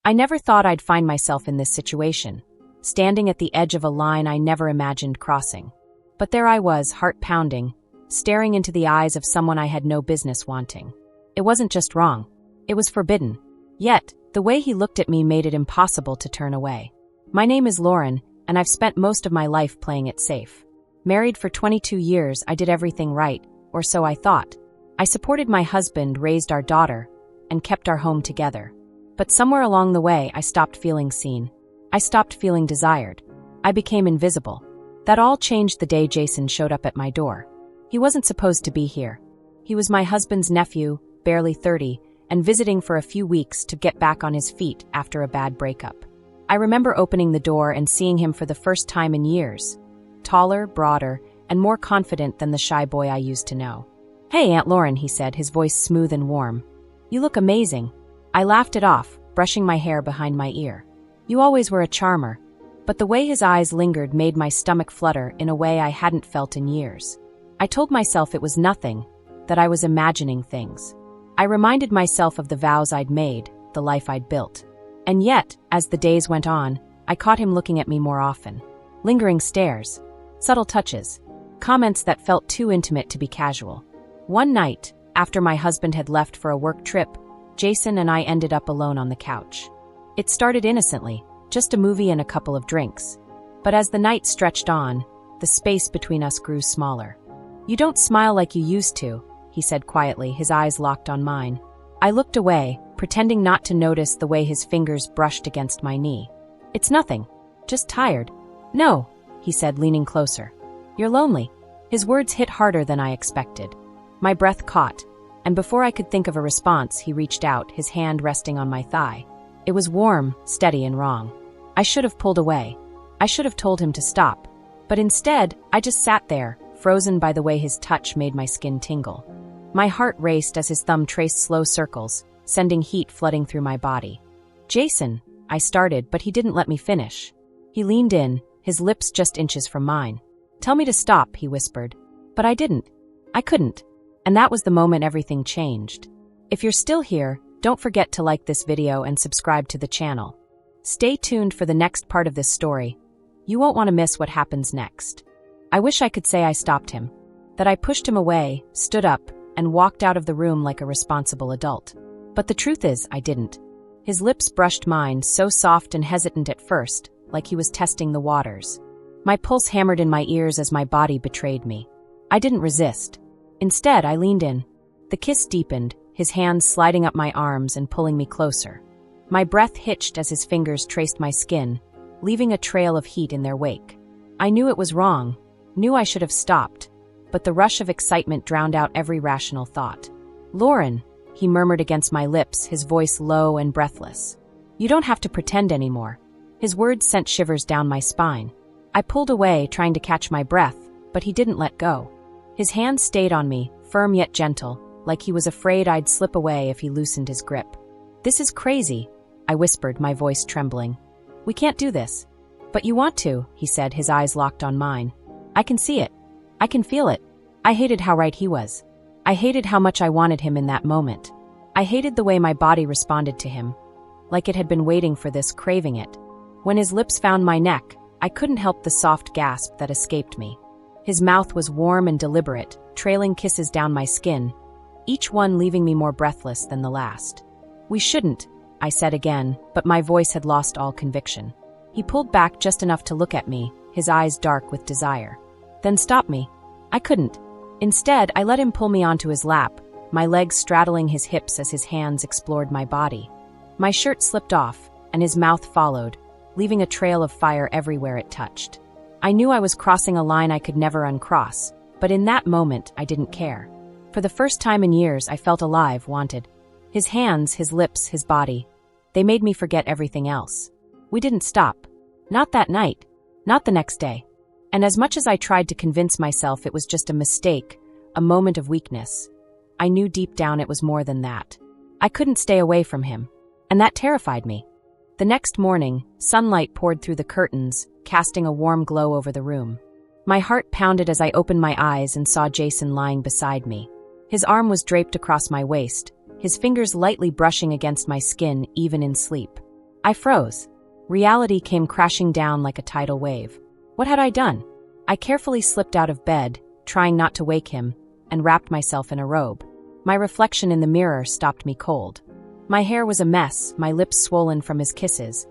I never thought I'd find myself in this situation, standing at the edge of a line I never imagined crossing. But there I was, heart pounding, staring into the eyes of someone I had no business wanting. It wasn't just wrong. It was forbidden. Yet, the way he looked at me made it impossible to turn away. My name is Lauren, and I've spent most of my life playing it safe. Married for 22 years, I did everything right, or so I thought. I supported my husband, raised our daughter, and kept our home together. But somewhere along the way, I stopped feeling seen. I stopped feeling desired. I became invisible. That all changed the day Jason showed up at my door. He wasn't supposed to be here. He was my husband's nephew, barely 30, and visiting for a few weeks to get back on his feet after a bad breakup. I remember opening the door and seeing him for the first time in years. Taller, broader, and more confident than the shy boy I used to know. "Hey, Aunt Lauren," he said, his voice smooth and warm. "You look amazing." I laughed it off, brushing my hair behind my ear. "You always were a charmer." But the way his eyes lingered made my stomach flutter in a way I hadn't felt in years. I told myself it was nothing, that I was imagining things. I reminded myself of the vows I'd made, the life I'd built. And yet, as the days went on, I caught him looking at me more often. Lingering stares, subtle touches, comments that felt too intimate to be casual. One night, after my husband had left for a work trip, Jason and I ended up alone on the couch. It started innocently, just a movie and a couple of drinks. But as the night stretched on, the space between us grew smaller. "You don't smile like you used to," he said quietly, his eyes locked on mine. I looked away, pretending not to notice the way his fingers brushed against my knee. "It's nothing. Just tired." "No," he said, leaning closer. "You're lonely." His words hit harder than I expected. My breath caught, and before I could think of a response, he reached out, his hand resting on my thigh. It was warm, steady, and wrong. I should have pulled away. I should have told him to stop. But instead, I just sat there, frozen by the way his touch made my skin tingle. My heart raced as his thumb traced slow circles, sending heat flooding through my body. "Jason," I started, but he didn't let me finish. He leaned in, his lips just inches from mine. "Tell me to stop," he whispered. But I didn't. I couldn't. And that was the moment everything changed. If you're still here, don't forget to like this video and subscribe to the channel. Stay tuned for the next part of this story. You won't want to miss what happens next. I wish I could say I stopped him, that I pushed him away, stood up, and walked out of the room like a responsible adult. But the truth is, I didn't. His lips brushed mine, so soft and hesitant at first, like he was testing the waters. My pulse hammered in my ears as my body betrayed me. I didn't resist. Instead, I leaned in. The kiss deepened, his hands sliding up my arms and pulling me closer. My breath hitched as his fingers traced my skin, leaving a trail of heat in their wake. I knew it was wrong, knew I should have stopped, but the rush of excitement drowned out every rational thought. "Lauren," he murmured against my lips, his voice low and breathless. "You don't have to pretend anymore." His words sent shivers down my spine. I pulled away, trying to catch my breath, but he didn't let go. His hand stayed on me, firm yet gentle, like he was afraid I'd slip away if he loosened his grip. "This is crazy," I whispered, my voice trembling. "We can't do this." "But you want to," he said, his eyes locked on mine. "I can see it. I can feel it." I hated how right he was. I hated how much I wanted him in that moment. I hated the way my body responded to him, like it had been waiting for this, craving it. When his lips found my neck, I couldn't help the soft gasp that escaped me. His mouth was warm and deliberate, trailing kisses down my skin, each one leaving me more breathless than the last. "We shouldn't," I said again, but my voice had lost all conviction. He pulled back just enough to look at me, his eyes dark with desire. "Then stop me." I couldn't. Instead, I let him pull me onto his lap, my legs straddling his hips as his hands explored my body. My shirt slipped off, and his mouth followed, leaving a trail of fire everywhere it touched. I knew I was crossing a line I could never uncross, but in that moment, I didn't care. For the first time in years, I felt alive, wanted. His hands, his lips, his body. They made me forget everything else. We didn't stop. Not that night. Not the next day. And as much as I tried to convince myself it was just a mistake, a moment of weakness, I knew deep down it was more than that. I couldn't stay away from him, and that terrified me. The next morning, sunlight poured through the curtains, casting a warm glow over the room. My heart pounded as I opened my eyes and saw Jason lying beside me. His arm was draped across my waist, his fingers lightly brushing against my skin even in sleep. I froze. Reality came crashing down like a tidal wave. What had I done? I carefully slipped out of bed, trying not to wake him, and wrapped myself in a robe. My reflection in the mirror stopped me cold. My hair was a mess, my lips swollen from his kisses,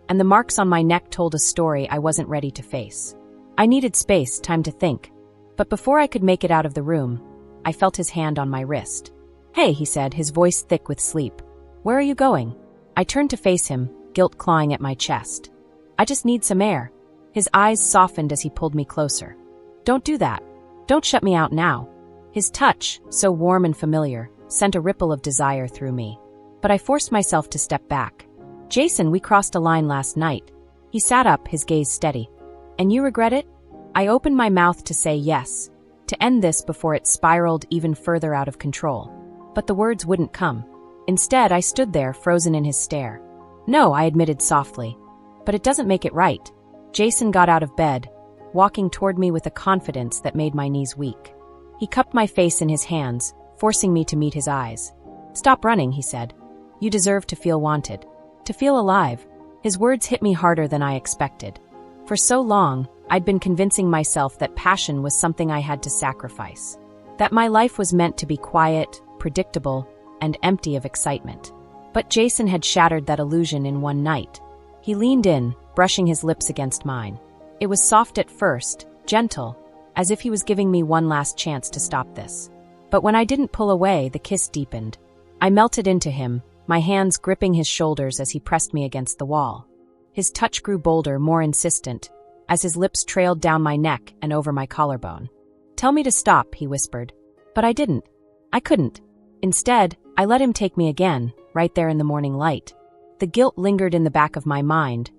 and the marks on my neck told a story I wasn't ready to face. I needed space, time to think. But before I could make it out of the room, I felt his hand on my wrist. "Hey," he said, his voice thick with sleep. "Where are you going?" I turned to face him, guilt clawing at my chest. "I just need some air." His eyes softened as he pulled me closer. "Don't do that. Don't shut me out now." His touch, so warm and familiar, sent a ripple of desire through me. But I forced myself to step back. "Jason, we crossed a line last night." He sat up, his gaze steady. "And you regret it?" I opened my mouth to say yes, to end this before it spiraled even further out of control. But the words wouldn't come. Instead, I stood there, frozen in his stare. "No," I admitted softly. "But it doesn't make it right." Jason got out of bed, walking toward me with a confidence that made my knees weak. He cupped my face in his hands, forcing me to meet his eyes. "Stop running," he said. "You deserve to feel wanted. To feel alive." His words hit me harder than I expected. For so long, I'd been convincing myself that passion was something I had to sacrifice. That my life was meant to be quiet, predictable, and empty of excitement. But Jason had shattered that illusion in one night. He leaned in, brushing his lips against mine. It was soft at first, gentle, as if he was giving me one last chance to stop this. But when I didn't pull away, the kiss deepened. I melted into him, my hands gripping his shoulders as he pressed me against the wall. His touch grew bolder, more insistent, as his lips trailed down my neck and over my collarbone. "Tell me to stop," he whispered. But I didn't. I couldn't. Instead, I let him take me again, right there in the morning light. The guilt lingered in the back of my mind,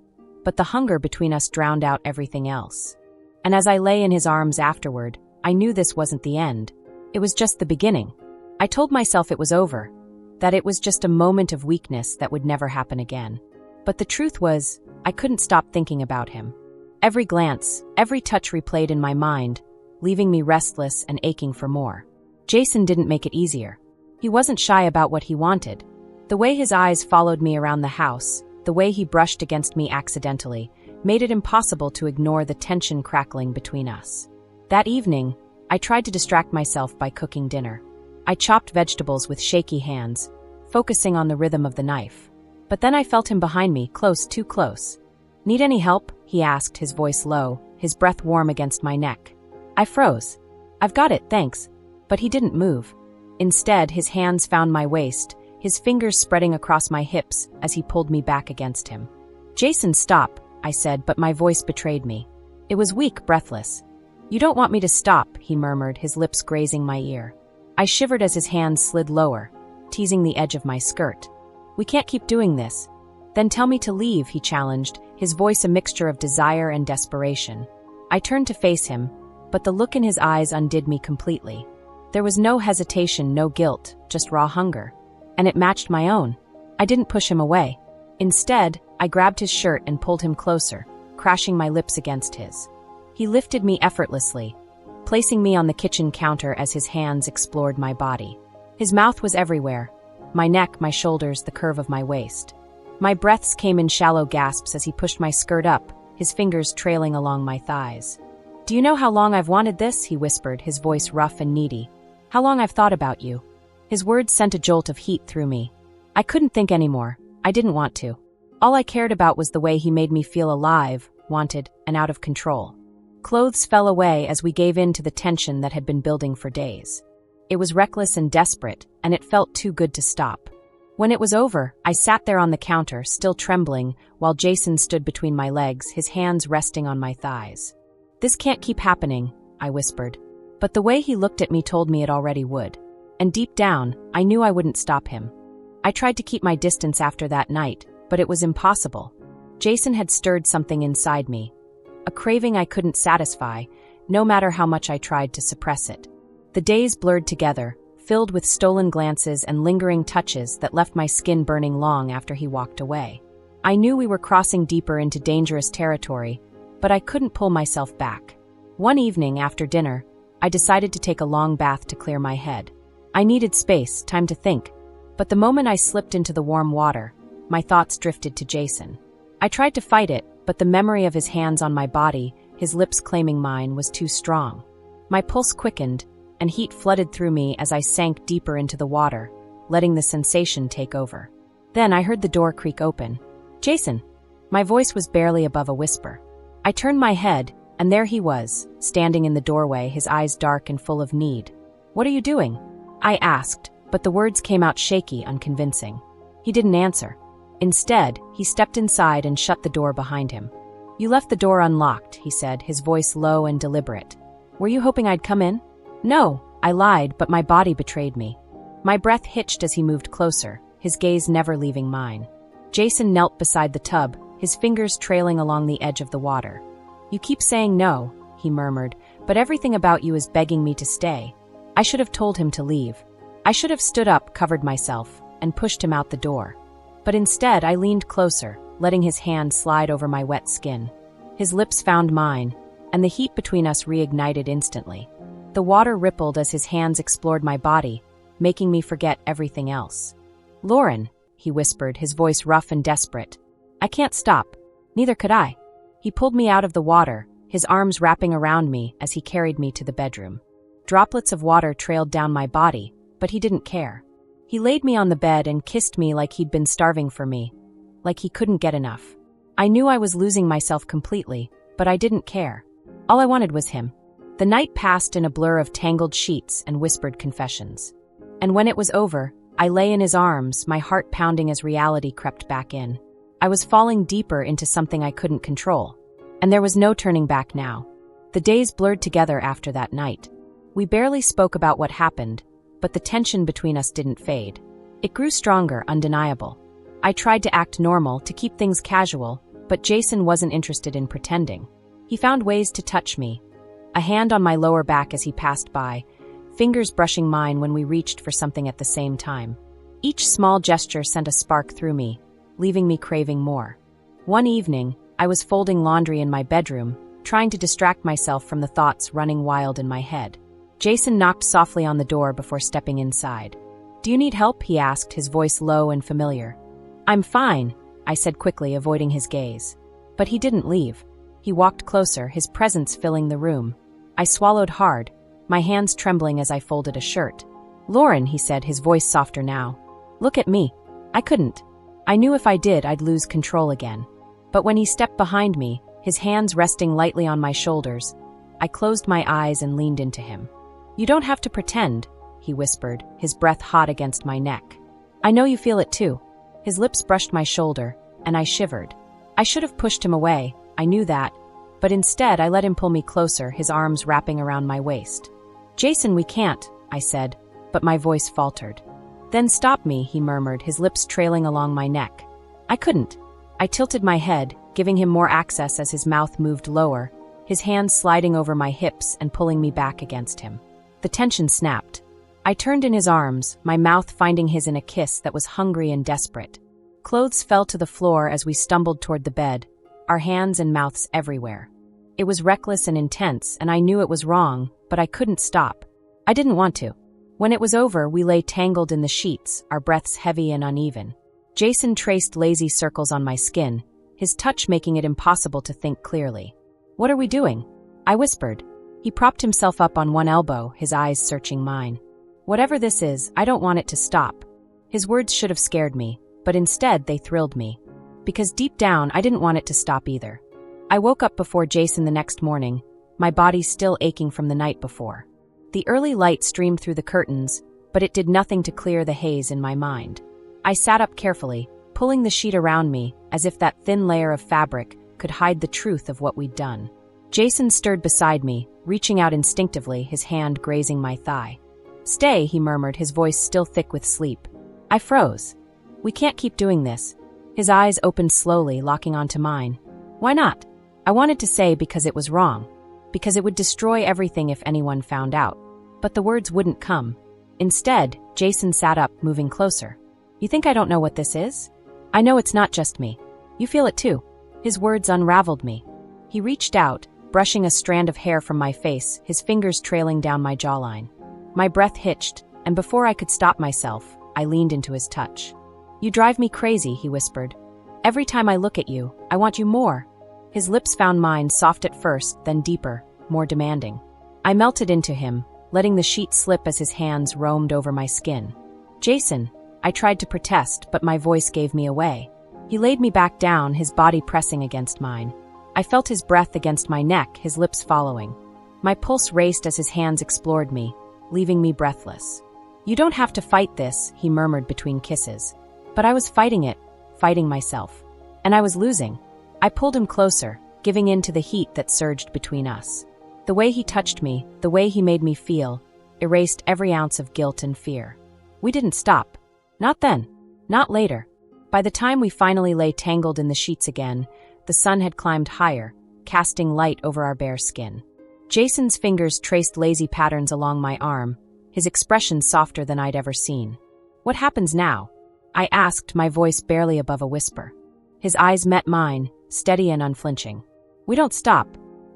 but the hunger between us drowned out everything else. And as I lay in his arms afterward, I knew this wasn't the end. It was just the beginning. I told myself it was over, that it was just a moment of weakness that would never happen again. But the truth was, I couldn't stop thinking about him. Every glance, every touch replayed in my mind, leaving me restless and aching for more. Jason didn't make it easier. He wasn't shy about what he wanted. The way his eyes followed me around the house, the way he brushed against me accidentally, made it impossible to ignore the tension crackling between us. That evening, I tried to distract myself by cooking dinner. I chopped vegetables with shaky hands, focusing on the rhythm of the knife. But then I felt him behind me, close, too close. "Need any help?" he asked, his voice low, his breath warm against my neck. I froze. "I've got it, thanks." But he didn't move. Instead, his hands found my waist, his fingers spreading across my hips as he pulled me back against him. "Jason, stop," I said, but my voice betrayed me. It was weak, breathless. "You don't want me to stop," he murmured, his lips grazing my ear. I shivered as his hands slid lower, teasing the edge of my skirt. "We can't keep doing this." "Then tell me to leave," he challenged, his voice a mixture of desire and desperation. I turned to face him, but the look in his eyes undid me completely. There was no hesitation, no guilt, just raw hunger. And it matched my own. I didn't push him away. Instead, I grabbed his shirt and pulled him closer, crashing my lips against his. He lifted me effortlessly, placing me on the kitchen counter as his hands explored my body. His mouth was everywhere, my neck, my shoulders, the curve of my waist. My breaths came in shallow gasps as he pushed my skirt up, his fingers trailing along my thighs. "Do you know how long I've wanted this?" he whispered, his voice rough and needy. "How long I've thought about you." His words sent a jolt of heat through me. I couldn't think anymore. I didn't want to. All I cared about was the way he made me feel alive, wanted, and out of control. Clothes fell away as we gave in to the tension that had been building for days. It was reckless and desperate, and it felt too good to stop. When it was over, I sat there on the counter, still trembling, while Jason stood between my legs, his hands resting on my thighs. "This can't keep happening," I whispered. But the way he looked at me told me it already would. And deep down, I knew I wouldn't stop him. I tried to keep my distance after that night, but it was impossible. Jason had stirred something inside me, a craving I couldn't satisfy, no matter how much I tried to suppress it. The days blurred together, filled with stolen glances and lingering touches that left my skin burning long after he walked away. I knew we were crossing deeper into dangerous territory, but I couldn't pull myself back. One evening after dinner, I decided to take a long bath to clear my head. I needed space, time to think. But the moment I slipped into the warm water, my thoughts drifted to Jason. I tried to fight it, but the memory of his hands on my body, his lips claiming mine, was too strong. My pulse quickened, and heat flooded through me as I sank deeper into the water, letting the sensation take over. Then I heard the door creak open. "Jason!" My voice was barely above a whisper. I turned my head, and there he was, standing in the doorway, his eyes dark and full of need. "What are you doing?" I asked, but the words came out shaky, unconvincing. He didn't answer. Instead, he stepped inside and shut the door behind him. "You left the door unlocked," he said, his voice low and deliberate. "Were you hoping I'd come in?" "No," I lied, but my body betrayed me. My breath hitched as he moved closer, his gaze never leaving mine. Jason knelt beside the tub, his fingers trailing along the edge of the water. "You keep saying no," he murmured, "but everything about you is begging me to stay." I should have told him to leave. I should have stood up, covered myself, and pushed him out the door. But instead, I leaned closer, letting his hand slide over my wet skin. His lips found mine, and the heat between us reignited instantly. The water rippled as his hands explored my body, making me forget everything else. "Lauren," he whispered, his voice rough and desperate. "I can't stop." Neither could I. He pulled me out of the water, his arms wrapping around me as he carried me to the bedroom. Droplets of water trailed down my body, but he didn't care. He laid me on the bed and kissed me like he'd been starving for me, like he couldn't get enough. I knew I was losing myself completely, but I didn't care. All I wanted was him. The night passed in a blur of tangled sheets and whispered confessions. And when it was over, I lay in his arms, my heart pounding as reality crept back in. I was falling deeper into something I couldn't control. And there was no turning back now. The days blurred together after that night. We barely spoke about what happened, but the tension between us didn't fade. It grew stronger, undeniable. I tried to act normal, to keep things casual, but Jason wasn't interested in pretending. He found ways to touch me, a hand on my lower back as he passed by, fingers brushing mine when we reached for something at the same time. Each small gesture sent a spark through me, leaving me craving more. One evening, I was folding laundry in my bedroom, trying to distract myself from the thoughts running wild in my head. Jason knocked softly on the door before stepping inside. "Do you need help?" he asked, his voice low and familiar. "I'm fine," I said quickly, avoiding his gaze. But he didn't leave. He walked closer, his presence filling the room. I swallowed hard, my hands trembling as I folded a shirt. "Lauren," he said, his voice softer now. "Look at me." I couldn't. I knew if I did, I'd lose control again. But when he stepped behind me, his hands resting lightly on my shoulders, I closed my eyes and leaned into him. "You don't have to pretend," he whispered, his breath hot against my neck. "I know you feel it too." His lips brushed my shoulder, and I shivered. I should have pushed him away, I knew that, but instead I let him pull me closer, his arms wrapping around my waist. "Jason, we can't," I said, but my voice faltered. "Then stop me," he murmured, his lips trailing along my neck. I couldn't. I tilted my head, giving him more access as his mouth moved lower, his hands sliding over my hips and pulling me back against him. The tension snapped. I turned in his arms, my mouth finding his in a kiss that was hungry and desperate. Clothes fell to the floor as we stumbled toward the bed, our hands and mouths everywhere. It was reckless and intense, and I knew it was wrong, but I couldn't stop. I didn't want to. When it was over, we lay tangled in the sheets, our breaths heavy and uneven. Jason traced lazy circles on my skin, his touch making it impossible to think clearly. "What are we doing?" I whispered. He propped himself up on one elbow, his eyes searching mine. "Whatever this is, I don't want it to stop." His words should have scared me, but instead they thrilled me. Because deep down, I didn't want it to stop either. I woke up before Jason the next morning, my body still aching from the night before. The early light streamed through the curtains, but it did nothing to clear the haze in my mind. I sat up carefully, pulling the sheet around me, as if that thin layer of fabric could hide the truth of what we'd done. Jason stirred beside me, reaching out instinctively, his hand grazing my thigh. "Stay," he murmured, his voice still thick with sleep. I froze. "We can't keep doing this." His eyes opened slowly, locking onto mine. "Why not?" I wanted to say because it was wrong, because it would destroy everything if anyone found out. But the words wouldn't come. Instead, Jason sat up, moving closer. "You think I don't know what this is? I know it's not just me. You feel it too." His words unraveled me. He reached out, brushing a strand of hair from my face, his fingers trailing down my jawline. My breath hitched, and before I could stop myself, I leaned into his touch. You drive me crazy, he whispered. Every time I look at you, I want you more. His lips found mine, soft at first, then deeper, more demanding. I melted into him, letting the sheet slip as his hands roamed over my skin. Jason, I tried to protest, but my voice gave me away. He laid me back down, his body pressing against mine. I felt his breath against my neck, his lips following. My pulse raced as his hands explored me, leaving me breathless. You don't have to fight this, he murmured between kisses. But I was fighting it, fighting myself. And I was losing. I pulled him closer, giving in to the heat that surged between us. The way he touched me, the way he made me feel, erased every ounce of guilt and fear. We didn't stop. Not then. Not later. By the time we finally lay tangled in the sheets again, the sun had climbed higher, casting light over our bare skin. Jason's fingers traced lazy patterns along my arm, his expression softer than I'd ever seen. What happens now? I asked, my voice barely above a whisper. His eyes met mine, steady and unflinching. We don't stop.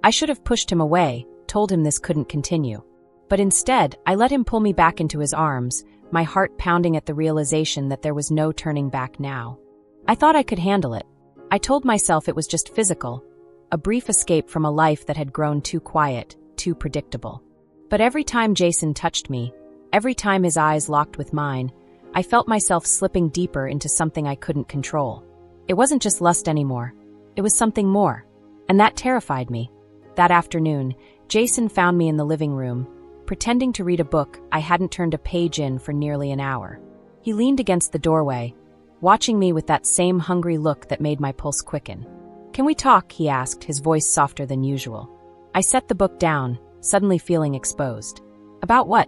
I should have pushed him away, told him this couldn't continue. But instead, I let him pull me back into his arms, my heart pounding at the realization that there was no turning back now. I thought I could handle it. I told myself it was just physical, a brief escape from a life that had grown too quiet, too predictable. But every time Jason touched me, every time his eyes locked with mine, I felt myself slipping deeper into something I couldn't control. It wasn't just lust anymore. It was something more. And that terrified me. That afternoon, Jason found me in the living room, pretending to read a book I hadn't turned a page in for nearly an hour. He leaned against the doorway, watching me with that same hungry look that made my pulse quicken. Can we talk? He asked, his voice softer than usual. I set the book down, suddenly feeling exposed. About what?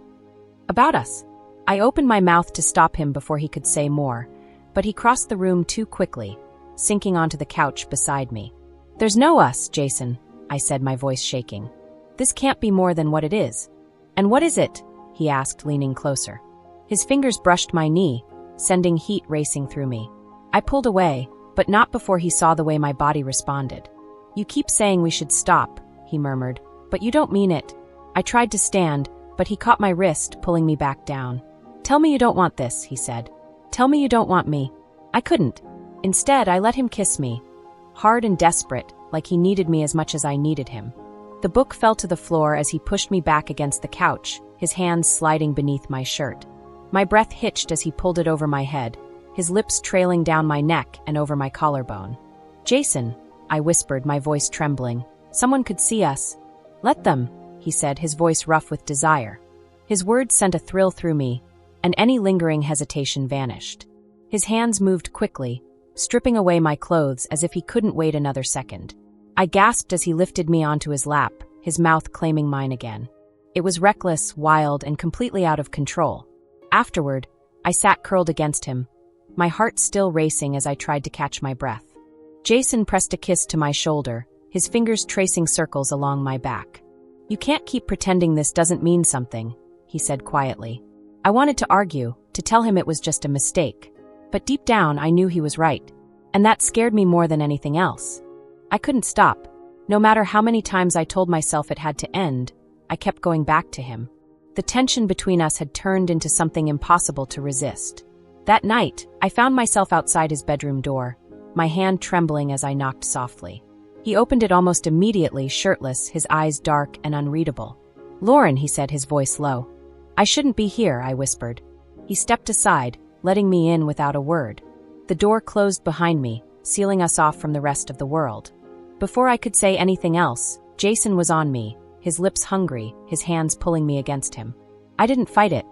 About us. I opened my mouth to stop him before he could say more, but he crossed the room too quickly, sinking onto the couch beside me. There's no us, Jason, I said, my voice shaking. This can't be more than what it is. And what is it? He asked, leaning closer. His fingers brushed my knee, sending heat racing through me. I pulled away, but not before he saw the way my body responded. You keep saying we should stop, he murmured, but you don't mean it. I tried to stand, but he caught my wrist, pulling me back down. Tell me you don't want this, he said. Tell me you don't want me. I couldn't. Instead, I let him kiss me, hard and desperate, like he needed me as much as I needed him. The book fell to the floor as he pushed me back against the couch, his hands sliding beneath my shirt. My breath hitched as he pulled it over my head, his lips trailing down my neck and over my collarbone. Jason, I whispered, my voice trembling. Someone could see us. Let them, he said, his voice rough with desire. His words sent a thrill through me, and any lingering hesitation vanished. His hands moved quickly, stripping away my clothes as if he couldn't wait another second. I gasped as he lifted me onto his lap, his mouth claiming mine again. It was reckless, wild, and completely out of control. Afterward, I sat curled against him, my heart still racing as I tried to catch my breath. Jason pressed a kiss to my shoulder, his fingers tracing circles along my back. You can't keep pretending this doesn't mean something, he said quietly. I wanted to argue, to tell him it was just a mistake. But deep down, I knew he was right. And that scared me more than anything else. I couldn't stop. No matter how many times I told myself it had to end, I kept going back to him. The tension between us had turned into something impossible to resist. That night, I found myself outside his bedroom door, my hand trembling as I knocked softly. He opened it almost immediately, shirtless, his eyes dark and unreadable. Lauren, he said, his voice low. I shouldn't be here, I whispered. He stepped aside, letting me in without a word. The door closed behind me, sealing us off from the rest of the world. Before I could say anything else, Jason was on me, his lips hungry, his hands pulling me against him. I didn't fight it.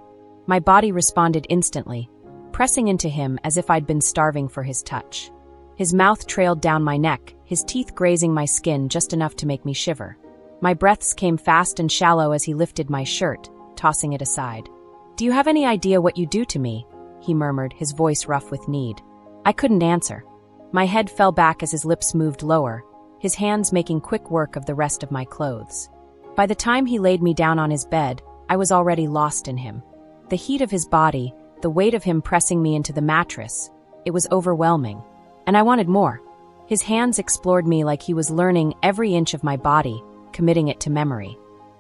My body responded instantly, pressing into him as if I'd been starving for his touch. His mouth trailed down my neck, his teeth grazing my skin just enough to make me shiver. My breaths came fast and shallow as he lifted my shirt, tossing it aside. Do you have any idea what you do to me? He murmured, his voice rough with need. I couldn't answer. My head fell back as his lips moved lower, his hands making quick work of the rest of my clothes. By the time he laid me down on his bed, I was already lost in him. The heat of his body, the weight of him pressing me into the mattress, it was overwhelming. And I wanted more. His hands explored me like he was learning every inch of my body, committing it to memory.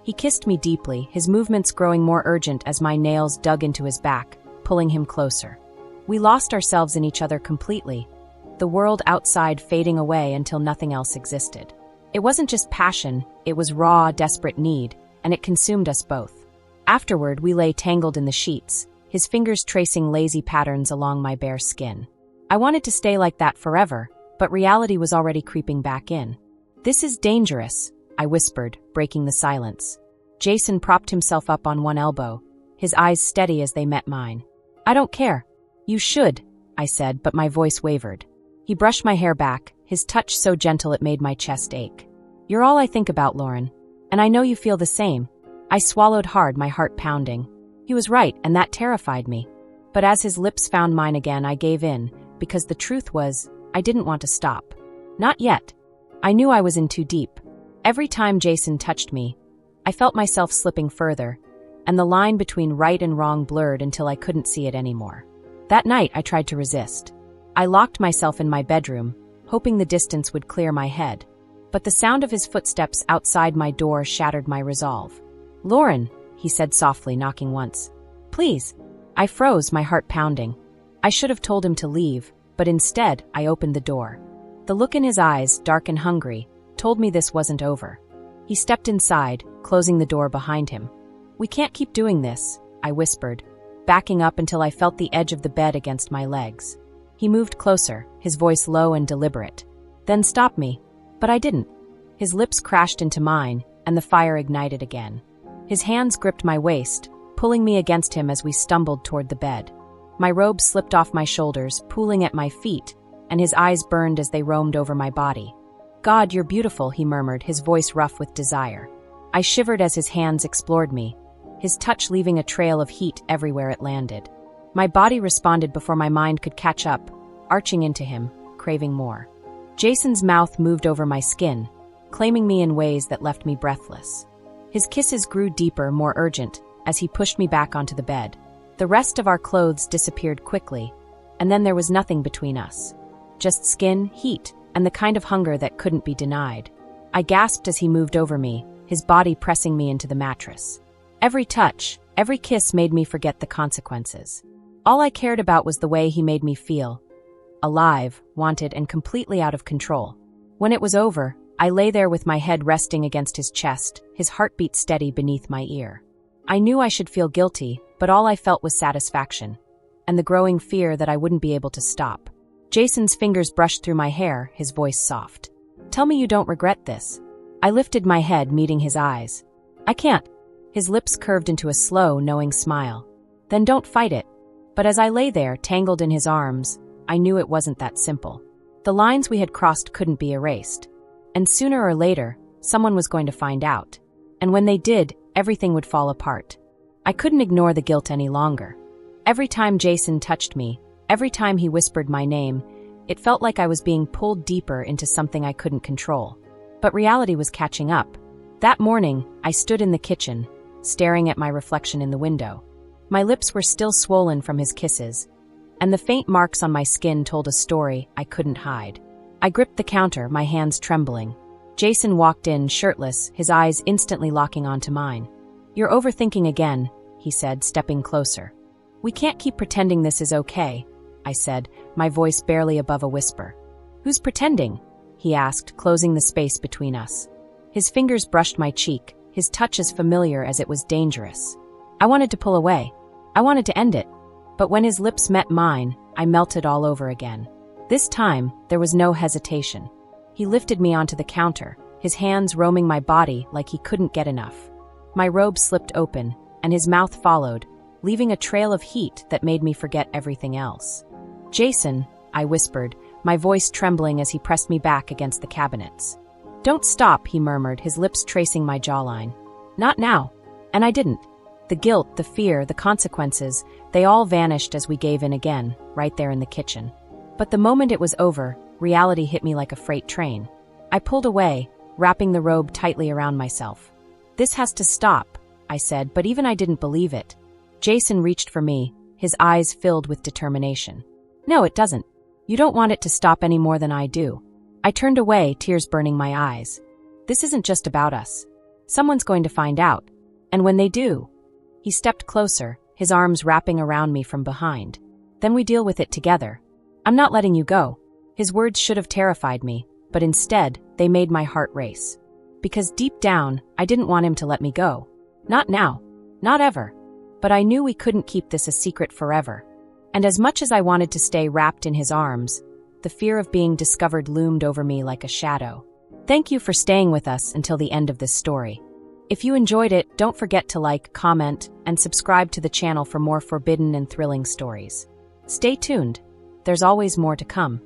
He kissed me deeply, his movements growing more urgent as my nails dug into his back, pulling him closer. We lost ourselves in each other completely, the world outside fading away until nothing else existed. It wasn't just passion, it was raw, desperate need, and it consumed us both. Afterward, we lay tangled in the sheets, his fingers tracing lazy patterns along my bare skin. I wanted to stay like that forever, but reality was already creeping back in. "This is dangerous," I whispered, breaking the silence. Jason propped himself up on one elbow, his eyes steady as they met mine. "I don't care." "You should," I said, but my voice wavered. He brushed my hair back, his touch so gentle it made my chest ache. "You're all I think about, Lauren. And I know you feel the same." I swallowed hard, my heart pounding. He was right, and that terrified me. But as his lips found mine again, I gave in, because the truth was, I didn't want to stop. Not yet. I knew I was in too deep. Every time Jason touched me, I felt myself slipping further, and the line between right and wrong blurred until I couldn't see it anymore. That night, I tried to resist. I locked myself in my bedroom, hoping the distance would clear my head. But the sound of his footsteps outside my door shattered my resolve. "Lauren," he said softly, knocking once. "Please." I froze, my heart pounding. I should have told him to leave, but instead, I opened the door. The look in his eyes, dark and hungry, told me this wasn't over. He stepped inside, closing the door behind him. "We can't keep doing this," I whispered, backing up until I felt the edge of the bed against my legs. He moved closer, his voice low and deliberate. "Then stop me." But I didn't. His lips crashed into mine, and the fire ignited again. His hands gripped my waist, pulling me against him as we stumbled toward the bed. My robe slipped off my shoulders, pooling at my feet, and his eyes burned as they roamed over my body. "God, you're beautiful," he murmured, his voice rough with desire. I shivered as his hands explored me, his touch leaving a trail of heat everywhere it landed. My body responded before my mind could catch up, arching into him, craving more. Jason's mouth moved over my skin, claiming me in ways that left me breathless. His kisses grew deeper, more urgent, as he pushed me back onto the bed. The rest of our clothes disappeared quickly, and then there was nothing between us. Just skin, heat, and the kind of hunger that couldn't be denied. I gasped as he moved over me, his body pressing me into the mattress. Every touch, every kiss made me forget the consequences. All I cared about was the way he made me feel. Alive, wanted, and completely out of control. When it was over, I lay there with my head resting against his chest, his heartbeat steady beneath my ear. I knew I should feel guilty, but all I felt was satisfaction, and the growing fear that I wouldn't be able to stop. Jason's fingers brushed through my hair, his voice soft. "Tell me you don't regret this." I lifted my head, meeting his eyes. "I can't." His lips curved into a slow, knowing smile. "Then don't fight it." But as I lay there, tangled in his arms, I knew it wasn't that simple. The lines we had crossed couldn't be erased. And sooner or later, someone was going to find out. And when they did, everything would fall apart. I couldn't ignore the guilt any longer. Every time Jason touched me, every time he whispered my name, it felt like I was being pulled deeper into something I couldn't control. But reality was catching up. That morning, I stood in the kitchen, staring at my reflection in the window. My lips were still swollen from his kisses, and the faint marks on my skin told a story I couldn't hide. I gripped the counter, my hands trembling. Jason walked in, shirtless, his eyes instantly locking onto mine. "You're overthinking again," he said, stepping closer. "We can't keep pretending this is okay," I said, my voice barely above a whisper. "Who's pretending?" he asked, closing the space between us. His fingers brushed my cheek, his touch as familiar as it was dangerous. I wanted to pull away. I wanted to end it. But when his lips met mine, I melted all over again. This time, there was no hesitation. He lifted me onto the counter, his hands roaming my body like he couldn't get enough. My robe slipped open, and his mouth followed, leaving a trail of heat that made me forget everything else. "Jason," I whispered, my voice trembling as he pressed me back against the cabinets. "Don't stop," he murmured, his lips tracing my jawline. "Not now." And I didn't. The guilt, the fear, the consequences, they all vanished as we gave in again, right there in the kitchen. But the moment it was over, reality hit me like a freight train. I pulled away, wrapping the robe tightly around myself. "This has to stop," I said, but even I didn't believe it. Jason reached for me, his eyes filled with determination. "No, it doesn't. You don't want it to stop any more than I do." I turned away, tears burning my eyes. "This isn't just about us. Someone's going to find out. And when they do..." He stepped closer, his arms wrapping around me from behind. Then we deal with it together. I'm not letting you go." His words should have terrified me, but instead, they made my heart race. Because deep down, I didn't want him to let me go. Not now. Not ever. But I knew we couldn't keep this a secret forever. And as much as I wanted to stay wrapped in his arms, the fear of being discovered loomed over me like a shadow. Thank you for staying with us until the end of this story. If you enjoyed it, don't forget to like, comment, and subscribe to the channel for more forbidden and thrilling stories. Stay tuned. There's always more to come.